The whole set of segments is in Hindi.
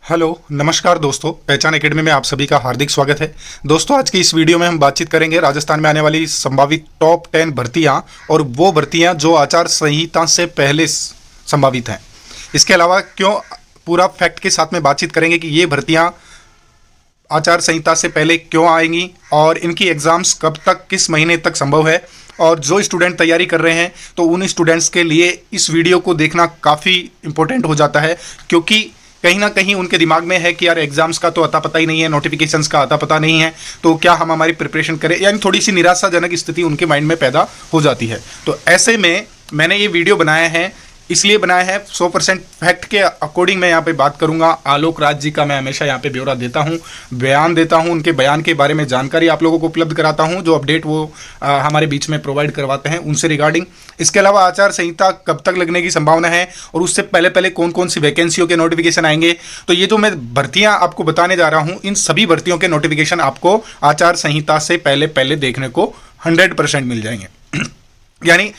हेलो नमस्कार दोस्तों, पहचान एकेडमी में आप सभी का हार्दिक स्वागत है। दोस्तों, आज की इस वीडियो में हम बातचीत करेंगे राजस्थान में आने वाली संभावित टॉप 10 भर्तियां और वो भर्तियां जो आचार संहिता से पहले संभावित हैं। इसके अलावा क्यों पूरा फैक्ट के साथ में बातचीत करेंगे कि ये भर्तियां आचार संहिता से पहले क्यों आएंगी और इनकी एग्ज़ाम्स कब तक, किस महीने तक संभव है। और जो स्टूडेंट तैयारी कर रहे हैं तो उन स्टूडेंट्स के लिए इस वीडियो को देखना काफ़ी इम्पोर्टेंट हो जाता है, क्योंकि कहीं ना कहीं उनके दिमाग में है कि यार एग्जाम्स का तो अता पता ही नहीं है, नोटिफिकेशंस का अता पता नहीं है, तो क्या हम हमारी प्रिपरेशन करें, यानी थोड़ी सी निराशाजनक स्थिति उनके माइंड में पैदा हो जाती है। तो ऐसे में मैंने ये वीडियो बनाया है, इसलिए बनाया है 100% फैक्ट के अकॉर्डिंग मैं यहाँ पे बात करूँगा। आलोक राज जी का मैं हमेशा यहाँ पे ब्यौरा देता हूँ, बयान देता हूँ, उनके बयान के बारे में जानकारी आप लोगों को उपलब्ध कराता हूँ, जो अपडेट वो हमारे बीच में प्रोवाइड करवाते हैं उनसे रिगार्डिंग। इसके अलावा आचार संहिता कब तक लगने की संभावना है और उससे पहले पहले कौन कौन सी वैकेंसियों के नोटिफिकेशन आएंगे, तो ये जो मैं भर्तियाँ आपको बताने जा रहा हूँ, इन सभी भर्तियों के नोटिफिकेशन आपको आचार संहिता से पहले पहले देखने को 100% मिल जाएंगे। यानी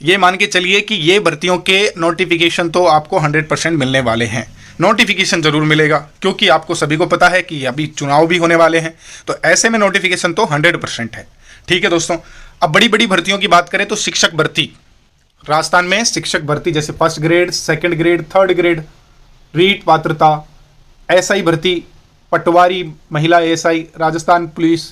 ये मान के चलिए कि ये भर्तियों के नोटिफिकेशन तो आपको 100% मिलने वाले हैं। नोटिफिकेशन जरूर मिलेगा, क्योंकि आपको सभी को पता है कि अभी चुनाव भी होने वाले हैं, तो ऐसे में नोटिफिकेशन तो 100% है। ठीक है दोस्तों, अब बड़ी बड़ी भर्तियों की बात करें तो शिक्षक भर्ती, राजस्थान में शिक्षक भर्ती जैसे first grade, second grade, third grade, REET पात्रता, एसआई भर्ती, पटवारी, महिला एसआई, राजस्थान पुलिस,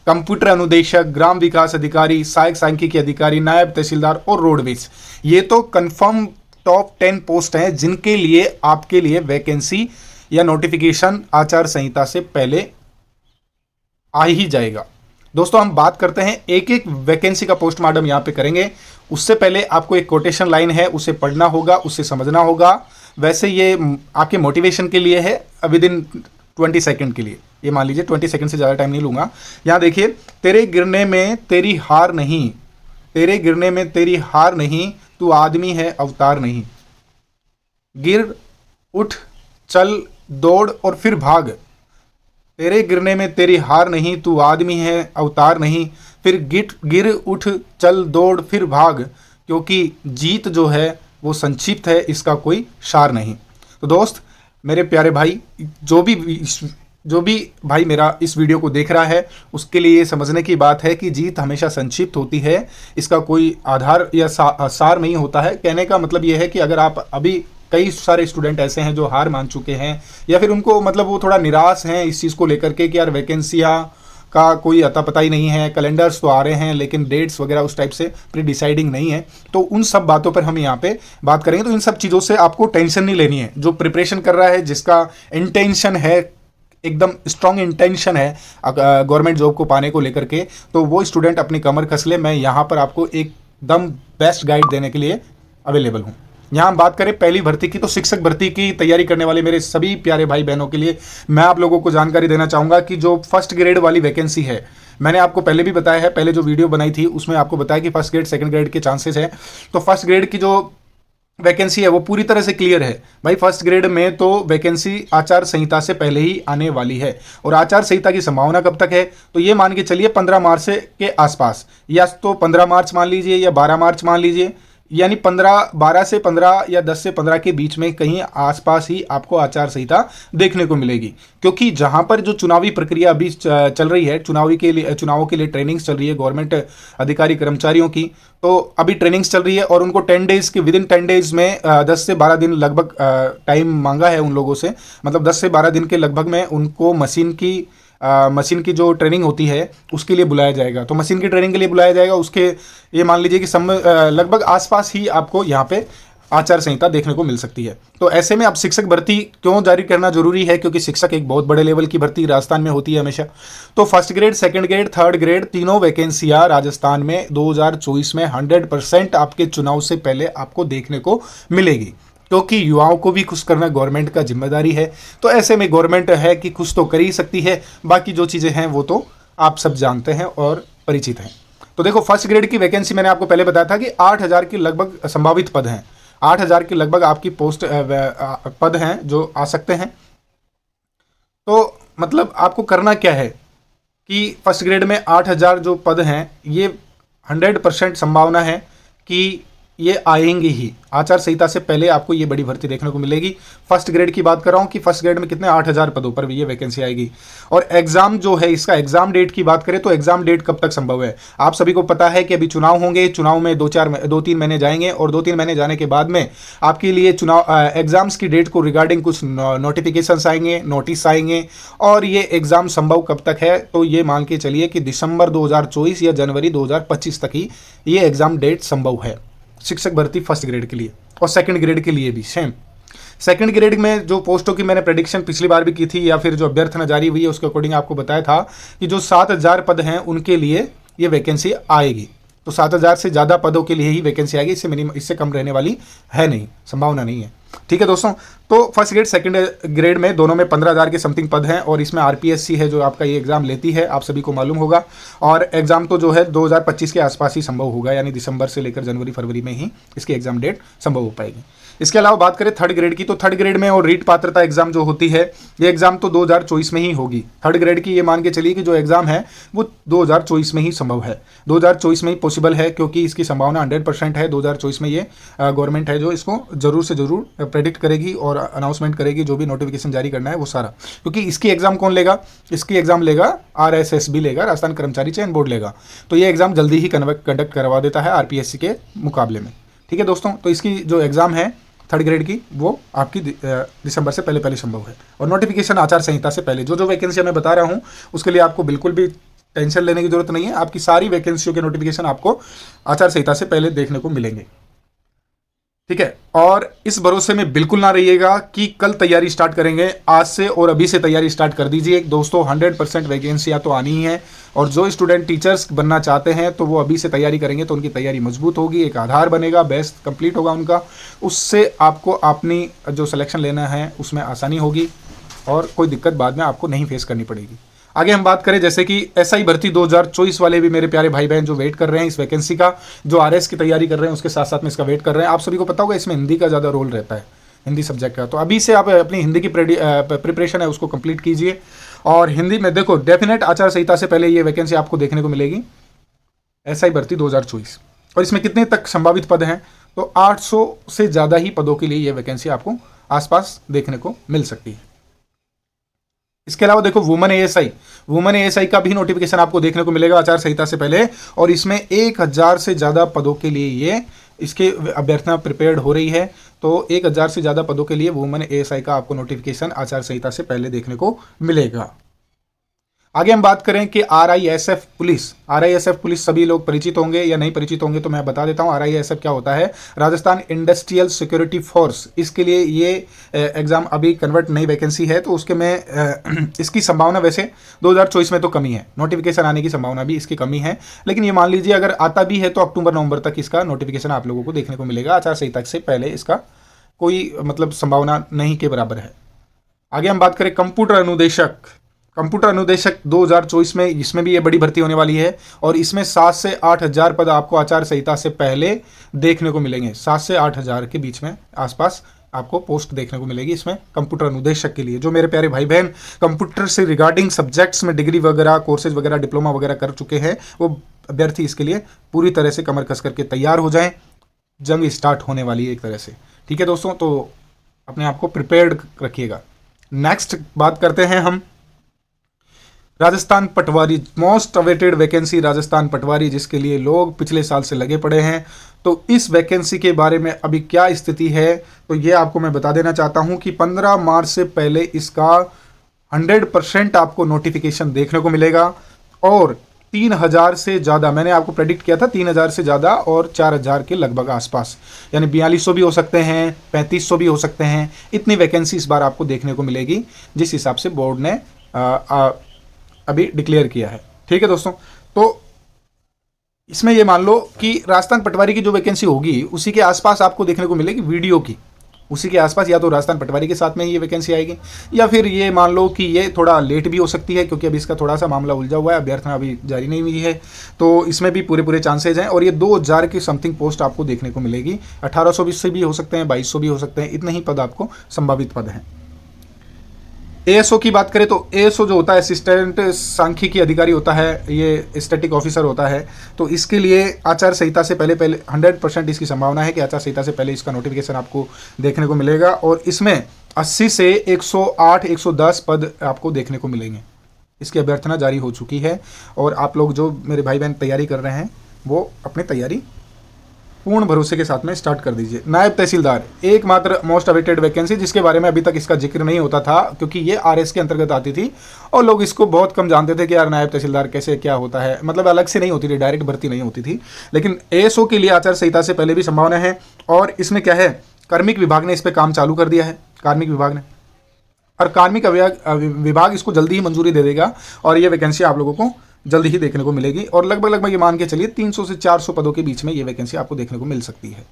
कंप्यूटर अनुदेशक, ग्राम विकास अधिकारी, सहायक सांख्यिकी अधिकारी, नायब तहसीलदार और रोडवेज, ये तो कंफर्म टॉप 10 पोस्ट हैं जिनके लिए आपके लिए वैकेंसी या नोटिफिकेशन आचार संहिता से पहले आ ही जाएगा। दोस्तों, हम बात करते हैं एक एक वैकेंसी का पोस्टमार्टम यहाँ पे करेंगे। उससे पहले आपको एक कोटेशन लाइन है, उसे पढ़ना होगा, उसे समझना होगा। वैसे ये आपके मोटिवेशन के लिए है, विद इन 20 सेकेंड के लिए, ये मान लीजिए 20 सेकंड से ज़्यादा टाइम नहीं लूँगा। यहाँ देखिए, तेरे गिरने में तेरी हार नहीं, तेरे गिरने में तेरी हार नहीं, तू आदमी है अवतार नहीं। गिर, उठ, चल, दौड़ और फिर भाग। तेरे गिरने में तेरी हार नहीं, तू आदमी है अवतार नहीं। फिर गिर, उठ, चल, दौड़, फिर भाग, क्योंकि जीत जो है वो संक्षिप्त है, इसका कोई सार नहीं। तो दोस्त, मेरे प्यारे भाई, जो भी भाई मेरा इस वीडियो को देख रहा है, उसके लिए ये समझने की बात है कि जीत हमेशा संक्षिप्त होती है, इसका कोई आधार या सार नहीं होता है। कहने का मतलब ये है कि अगर आप अभी, कई सारे स्टूडेंट ऐसे हैं जो हार मान चुके हैं या फिर उनको मतलब वो थोड़ा निराश हैं इस चीज़ को लेकर के कि यार वैकेंसियाँ का कोई अता पता ही नहीं है, कैलेंडर्स तो आ रहे हैं लेकिन डेट्स वगैरह उस टाइप से प्री डिसाइडिंग नहीं है, तो उन सब बातों पर हम यहाँ पे बात करेंगे। तो इन सब चीज़ों से आपको टेंशन नहीं लेनी है। जो प्रिपरेशन कर रहा है, जिसका इंटेंशन है, एकदम स्ट्रॉन्ग इंटेंशन है गवर्नमेंट जॉब को पाने को लेकर के, तो वो स्टूडेंट अपनी कमर कस ले। मैं यहाँ पर आपको एकदम बेस्ट गाइड देने के लिए अवेलेबल हूँ। यहाँ हम बात करें पहली भर्ती की, तो शिक्षक भर्ती की तैयारी करने वाले मेरे सभी प्यारे भाई बहनों के लिए मैं आप लोगों को जानकारी देना चाहूँगा कि जो फर्स्ट ग्रेड वाली वैकेंसी है, मैंने आपको पहले भी बताया है, पहले जो वीडियो बनाई थी उसमें आपको बताया कि फर्स्ट ग्रेड, सेकंड ग्रेड के चांसेस है। तो फर्स्ट ग्रेड की जो वैकेंसी है वो पूरी तरह से क्लियर है भाई। फर्स्ट ग्रेड में तो वैकेंसी आचार संहिता से पहले ही आने वाली है। और आचार संहिता की संभावना कब तक है, तो ये मान के चलिए 15 मार्च के आसपास, या तो 15 मार्च मान लीजिए या 12 मार्च मान लीजिए, यानी 12 से 15 या 10 से 15 के बीच में कहीं आसपास ही आपको आचार संहिता देखने को मिलेगी। क्योंकि जहां पर जो चुनावी प्रक्रिया अभी चल रही है, चुनावों के लिए ट्रेनिंग्स चल रही है गवर्नमेंट अधिकारी कर्मचारियों की, तो अभी ट्रेनिंग्स चल रही है और उनको 10 डेज़ के विद इन 10 डेज़ में 10 से 12 दिन लगभग टाइम मांगा है उन लोगों से। मतलब 10 से 12 दिन के लगभग में उनको मशीन की जो ट्रेनिंग होती है उसके लिए बुलाया जाएगा। तो मशीन की ट्रेनिंग के लिए बुलाया जाएगा, उसके ये मान लीजिए कि लगभग आसपास ही आपको यहाँ पे आचार संहिता देखने को मिल सकती है। तो ऐसे में अब शिक्षक भर्ती क्यों जारी करना जरूरी है, क्योंकि शिक्षक एक बहुत बड़े लेवल की भर्ती राजस्थान में होती है हमेशा। तो first grade, second grade, third grade, तीनों वैकेंसियाँ राजस्थान में 2024 में 100% आपके चुनाव से पहले आपको देखने को मिलेगी, क्योंकि युवाओं को भी खुश करना गवर्नमेंट का जिम्मेदारी है। तो ऐसे में गवर्नमेंट है कि खुश तो कर ही सकती है, बाकी जो चीज़ें हैं वो तो आप सब जानते हैं और परिचित हैं। तो देखो, फर्स्ट ग्रेड की वैकेंसी मैंने आपको पहले बताया था कि 8000 की लगभग संभावित पद हैं, 8000 के लगभग आपकी पोस्ट पद हैं जो आ सकते हैं। तो मतलब आपको करना क्या है कि फर्स्ट ग्रेड में 8000 जो पद हैं, ये 100% संभावना है कि ये आएंगी ही, आचार संहिता से पहले आपको ये बड़ी भर्ती देखने को मिलेगी। फर्स्ट ग्रेड की बात कर रहा हूँ कि फर्स्ट ग्रेड में कितने 8000 पदों पर भी ये वैकेंसी आएगी। और एग्जाम जो है, इसका एग्जाम डेट की बात करें तो एग्जाम डेट कब तक संभव है, आप सभी को पता है कि अभी चुनाव होंगे, चुनाव में 2-3 महीने जाएंगे और 2-3 महीने जाने के बाद में आपके लिए चुनाव एग्जाम्स की डेट को रिगार्डिंग कुछ नोटिफिकेशन आएंगे, नोटिस आएंगे। और ये एग्जाम संभव कब तक है, तो ये मान के चलिए कि दिसंबर 2024 या जनवरी 2025 तक ही ये एग्जाम डेट संभव है, शिक्षक भर्ती फर्स्ट ग्रेड के लिए। और सेकंड ग्रेड के लिए भी सेम। सेकंड ग्रेड में जो पोस्टों की मैंने प्रेडिक्शन पिछली बार भी की थी, या फिर जो अभ्यर्थना जारी हुई है उसके अकॉर्डिंग आपको बताया था कि जो 7000 पद हैं उनके लिए ये वैकेंसी आएगी। तो 7000 से ज़्यादा पदों के लिए ही वैकेंसी आएगी, इससे कम रहने वाली है नहीं, संभावना नहीं है। ठीक है दोस्तों, तो फर्स्ट ग्रेड सेकंड ग्रेड में दोनों में 15000 के समथिंग पद हैं। और इसमें आरपीएससी है जो आपका ये एग्जाम लेती है, आप सभी को मालूम होगा। और एग्जाम तो जो है 2025 के आसपास ही संभव होगा, यानी दिसंबर से लेकर जनवरी फरवरी में ही इसकी एग्जाम डेट संभव हो पाएगी। इसके अलावा बात करें थर्ड ग्रेड की, तो थर्ड ग्रेड में और रीट पात्रता एग्जाम जो होती है, ये एग्जाम तो 2024 में ही होगी। थर्ड ग्रेड की ये मान के चलिए कि जो एग्जाम है वो 2024 में ही संभव है, 2024 में ही पॉसिबल है, क्योंकि इसकी संभावना 100% है। 2024 में ये गवर्नमेंट है जो इसको जरूर से जरूर प्रेडिक्ट करेगी और अनाउंसमेंट करेगी, जो भी नोटिफिकेशन जारी करना है वो सारा। क्योंकि इसकी एग्जाम कौन लेगा, इसकी एग्जाम लेगा RSSB लेगा, राजस्थान कर्मचारी चयन बोर्ड लेगा। तो ये एग्जाम जल्दी ही कंडक्ट करवा देता है आरपीएससी के मुकाबले में। ठीक है दोस्तों, तो इसकी जो एग्जाम है थर्ड ग्रेड की वो आपकी दिसंबर से पहले संभव है। और नोटिफिकेशन आचार संहिता से पहले जो वैकेंसी मैं बता रहा हूँ उसके लिए आपको बिल्कुल भी टेंशन लेने की जरूरत नहीं है। आपकी सारी वैकेंसियों के नोटिफिकेशन आपको आचार संहिता से पहले देखने को मिलेंगे। ठीक है, और इस भरोसे में बिल्कुल ना रहिएगा कि कल तैयारी स्टार्ट करेंगे, आज से और अभी से तैयारी स्टार्ट कर दीजिए दोस्तों। 100% वैकेंसियाँ तो आनी ही है। और जो स्टूडेंट टीचर्स बनना चाहते हैं तो वो अभी से तैयारी करेंगे तो उनकी तैयारी मजबूत होगी, एक आधार बनेगा, बेस कंप्लीट होगा उनका। उससे आपको अपनी जो सिलेक्शन लेना है उसमें आसानी होगी और कोई दिक्कत बाद में आपको नहीं फेस करनी पड़ेगी। आगे हम बात करें जैसे कि एसआई भर्ती 2024 वाले भी मेरे प्यारे भाई बहन जो वेट कर रहे हैं इस वैकेंसी का, जो आरएस की तैयारी कर रहे हैं उसके साथ साथ में इसका वेट कर रहे हैं। आप सभी को पता होगा इसमें हिंदी का ज़्यादा रोल रहता है, हिंदी सब्जेक्ट का। तो अभी से आप अपनी हिंदी की प्रिपरेशन है उसको कंप्लीट कीजिए। और हिंदी में देखो डेफिनेट आचार संहिता से पहले ये वैकेंसी आपको देखने को मिलेगी, एसआई भर्ती 2024। और इसमें कितने तक संभावित पद हैं, तो 800 से ज़्यादा ही पदों के लिए ये वैकेंसी आपको आसपास देखने को मिल सकती है। इसके अलावा देखो वुमेन एएसआई का भी नोटिफिकेशन आपको देखने को मिलेगा आचार संहिता से पहले। और इसमें 1000 से ज़्यादा पदों के लिए ये इसके अभ्यर्थना प्रिपेयर्ड हो रही है। तो 1000 से ज़्यादा पदों के लिए वुमेन एएसआई का आपको नोटिफिकेशन आचार संहिता से पहले देखने को मिलेगा। आगे हम बात करें कि आरआईएसएफ पुलिस सभी लोग परिचित होंगे या नहीं परिचित होंगे, तो मैं बता देता हूं आरआईएसएफ क्या होता है। राजस्थान इंडस्ट्रियल सिक्योरिटी फोर्स, इसके लिए ये एग्जाम अभी कन्वर्ट नई वैकेंसी है, तो उसके में इसकी संभावना वैसे 2024 में तो कमी है, नोटिफिकेशन आने की संभावना भी इसकी कमी है। लेकिन ये मान लीजिए अगर आता भी है तो अक्टूबर-नवंबर तक इसका नोटिफिकेशन आप लोगों को देखने को मिलेगा। आचार संहिता से पहले इसका कोई मतलब संभावना नहीं के बराबर है। आगे हम बात करें कंप्यूटर अनुदेशक 2024 में, इसमें भी ये बड़ी भर्ती होने वाली है। और इसमें 7 से 8 हज़ार पद आपको आचार संहिता से पहले देखने को मिलेंगे। 7 से 8 हज़ार के बीच में आसपास आपको पोस्ट देखने को मिलेगी इसमें कंप्यूटर अनुदेशक के लिए। जो मेरे प्यारे भाई बहन कंप्यूटर से रिगार्डिंग सब्जेक्ट्स में डिग्री वगैरह, कोर्सेज वगैरह, डिप्लोमा वगैरह कर चुके हैं, वो अभ्यर्थी इसके लिए पूरी तरह से कमर कस करके तैयार हो जाएं। जंग स्टार्ट होने वाली है एक तरह से। ठीक है दोस्तों, तो अपने आप को प्रिपेयर्ड रखिएगा। नेक्स्ट बात करते हैं हम राजस्थान पटवारी, मोस्ट अवेटेड वैकेंसी राजस्थान पटवारी, जिसके लिए लोग पिछले साल से लगे पड़े हैं। तो इस वैकेंसी के बारे में अभी क्या स्थिति है, तो ये आपको मैं बता देना चाहता हूं कि 15 मार्च से पहले इसका 100% आपको नोटिफिकेशन देखने को मिलेगा। और 3000 से ज़्यादा, मैंने आपको प्रेडिक्ट किया था 3000 से ज़्यादा और 4000 के लगभग आसपास, यानी 4200 भी हो सकते हैं, 3500 भी हो सकते हैं। इतनी वैकेंसी इस बार आपको देखने को मिलेगी जिस हिसाब से बोर्ड ने अभी डिक्लेयर किया है। ठीक है दोस्तों, तो इसमें ये मान लो कि राजस्थान पटवारी की जो वैकेंसी होगी उसी के आसपास आपको देखने को मिलेगी वीडियो की, उसी के आसपास या तो राजस्थान पटवारी के साथ में ये वैकेंसी आएगी, या फिर ये मान लो कि ये थोड़ा लेट भी हो सकती है क्योंकि अभी इसका थोड़ा सा मामला उलझा हुआ है, अभ्यर्थना अभी जारी नहीं हुई है। तो इसमें भी पूरे चांसेज हैं। और ये 2000 की समथिंग पोस्ट आपको देखने को मिलेगी। 1820 से भी हो सकते हैं, 2200 भी हो सकते हैं, इतने ही पद आपको संभावित पद हैं। एएसओ की बात करें तो एएसओ जो होता है असिस्टेंट सांख्यिकी अधिकारी होता है, ये स्टैटिक ऑफिसर होता है। तो इसके लिए आचार संहिता से पहले 100% इसकी संभावना है कि आचार संहिता से पहले इसका नोटिफिकेशन आपको देखने को मिलेगा और इसमें 80 से 108 110 पद आपको देखने को मिलेंगे। इसकी अभ्यर्थना जारी हो चुकी है और आप लोग जो मेरे भाई बहन तैयारी कर रहे हैं वो अपनी तैयारी पूर्ण भरोसे के साथ में स्टार्ट कर दीजिए। नायब तहसीलदार एकमात्र मोस्ट अवेटेड वैकेंसी, जिसके बारे में अभी तक इसका जिक्र नहीं होता था क्योंकि ये आरएस के अंतर्गत आती थी और लोग इसको बहुत कम जानते थे कि यार नायब तहसीलदार कैसे क्या होता है, मतलब अलग से नहीं होती थी, डायरेक्ट भर्ती नहीं होती थी। लेकिन एएसओ के लिए आचार संहिता से पहले भी संभावना है और इसमें क्या है, कार्मिक विभाग ने इस पर काम चालू कर दिया है, कार्मिक विभाग ने, और कार्मिक विभाग इसको जल्दी ही मंजूरी दे देगा और ये वैकेंसी आप लोगों को जल्दी ही देखने को मिलेगी और लगभग ये मान के चलिए 300 से 400 पदों के बीच में ये वैकेंसी आपको देखने को मिल सकती है।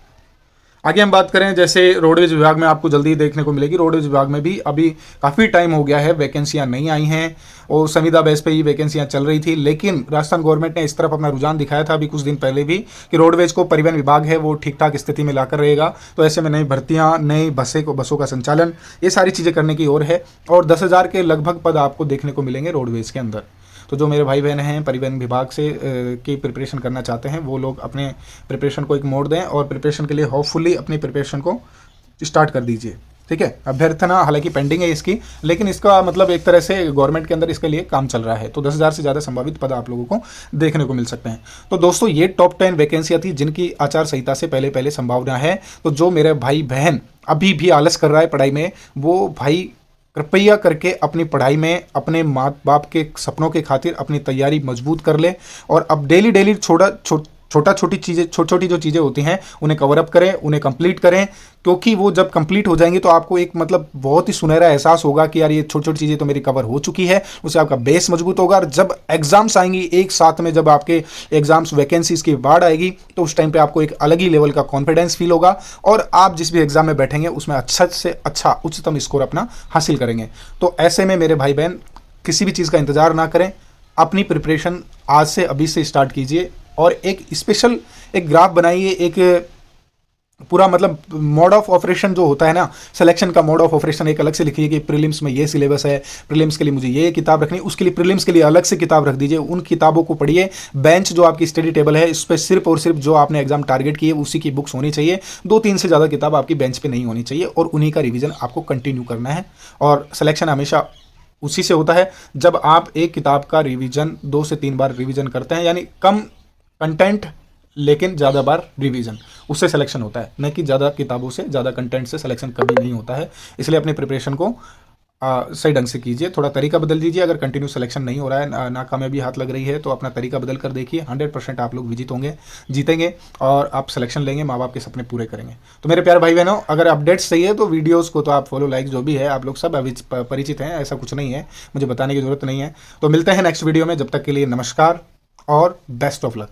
आगे हम बात करें जैसे रोडवेज विभाग में आपको जल्दी देखने को मिलेगी। रोडवेज विभाग में भी अभी काफ़ी टाइम हो गया है, वैकेंसियां नहीं आई हैं और संविदा बेस पे ही वैकेंसियां चल रही थी, लेकिन राजस्थान गवर्नमेंट ने इस तरफ अपना रुझान दिखाया था अभी कुछ दिन पहले भी कि रोडवेज को परिवहन विभाग है वो ठीक ठाक स्थिति में लाकर रहेगा। तो ऐसे में नई भर्तियाँ, नई बसों का संचालन, ये सारी चीज़ें करने की ओर है और 10,000 के लगभग पद आपको देखने को मिलेंगे रोडवेज के अंदर। तो जो मेरे भाई बहन हैं परिवहन विभाग से की प्रिपरेशन करना चाहते हैं वो लोग अपने प्रिपरेशन को एक मोड़ दें और प्रिपरेशन के लिए होपफुली अपनी प्रिपरेशन को स्टार्ट कर दीजिए। ठीक है, अभ्यर्थना हालांकि पेंडिंग है इसकी, लेकिन इसका मतलब एक तरह से गवर्नमेंट के अंदर इसके लिए काम चल रहा है। तो 10,000 से ज़्यादा संभावित पद आप लोगों को देखने को मिल सकते हैं। तो दोस्तों ये टॉप 10 वैकेंसियाँ थी जिनकी आचार संहिता से पहले संभावना है। तो जो मेरे भाई बहन अभी भी आलस कर रहा है पढ़ाई में, वो भाई कृपया करके अपनी पढ़ाई में अपने माँ बाप के सपनों के खातिर अपनी तैयारी मजबूत कर ले और अब डेली छोटी जो चीज़ें होती हैं उन्हें कवर अप करें, उन्हें कंप्लीट करें, क्योंकि वो जब कंप्लीट हो जाएंगी तो आपको एक मतलब बहुत ही सुनहरा एहसास होगा कि यार ये छोटी चीज़ें तो मेरी कवर हो चुकी है। उससे आपका बेस मजबूत होगा और जब एग्जाम्स आएंगी एक साथ में, जब आपके एग्जाम्स वैकेंसीज की बाढ़ आएगी तो उस टाइम पे आपको एक अलग ही लेवल का कॉन्फिडेंस फील होगा और आप जिस भी एग्जाम में बैठेंगे उसमें अच्छा से अच्छा उच्चतम स्कोर अपना हासिल करेंगे। तो ऐसे में मेरे भाई बहन किसी भी चीज़ का इंतजार ना करें, अपनी प्रिपरेशन आज से अभी से स्टार्ट कीजिए और एक स्पेशल एक ग्राफ बनाइए, एक पूरा मतलब मोड ऑफ ऑपरेशन जो होता है ना, सिलेक्शन का मोड ऑफ ऑपरेशन एक अलग से लिखिए कि प्रीलिम्स में ये सिलेबस है, प्रीलिम्स के लिए मुझे ये किताब रखनी है, उसके लिए प्रीलिम्स के लिए अलग से किताब रख दीजिए, उन किताबों को पढ़िए। बेंच जो आपकी स्टडी टेबल है उस पर सिर्फ और सिर्फ जो आपने एग्जाम टारगेट किए उसी की बुक्स होनी चाहिए, 2-3 से ज़्यादा किताब आपकी बेंच पर नहीं होनी चाहिए और उन्हीं का रिविजन आपको कंटिन्यू करना है। और सिलेक्शन हमेशा उसी से होता है जब आप एक किताब का रिवीजन 2 से 3 बार रिवीजन करते हैं, यानी कम कंटेंट लेकिन ज़्यादा बार रिवीजन, उससे सिलेक्शन होता है, न कि ज़्यादा किताबों से ज़्यादा कंटेंट से सिलेक्शन कभी नहीं होता है। इसलिए अपनी प्रिपरेशन को सही ढंग से कीजिए, थोड़ा तरीका बदल दीजिए। अगर कंटिन्यू सिलेक्शन नहीं हो रहा है, नाकामयाबी हाथ लग रही है, तो अपना तरीका बदल कर देखिए, 100% आप लोग विजित होंगे, जीतेंगे और आप सिलेक्शन लेंगे, माँ बाप के सपने पूरे करेंगे। तो मेरे प्यारे भाई बहनों, अगर अपडेट्स चाहिए तो वीडियोज़ को तो आप फॉलो लाइक जो भी है आप लोग सब अभी परिचित हैं, ऐसा कुछ नहीं है, मुझे बताने की जरूरत नहीं है। तो मिलते हैं नेक्स्ट वीडियो में, जब तक के लिए नमस्कार और बेस्ट ऑफ लक।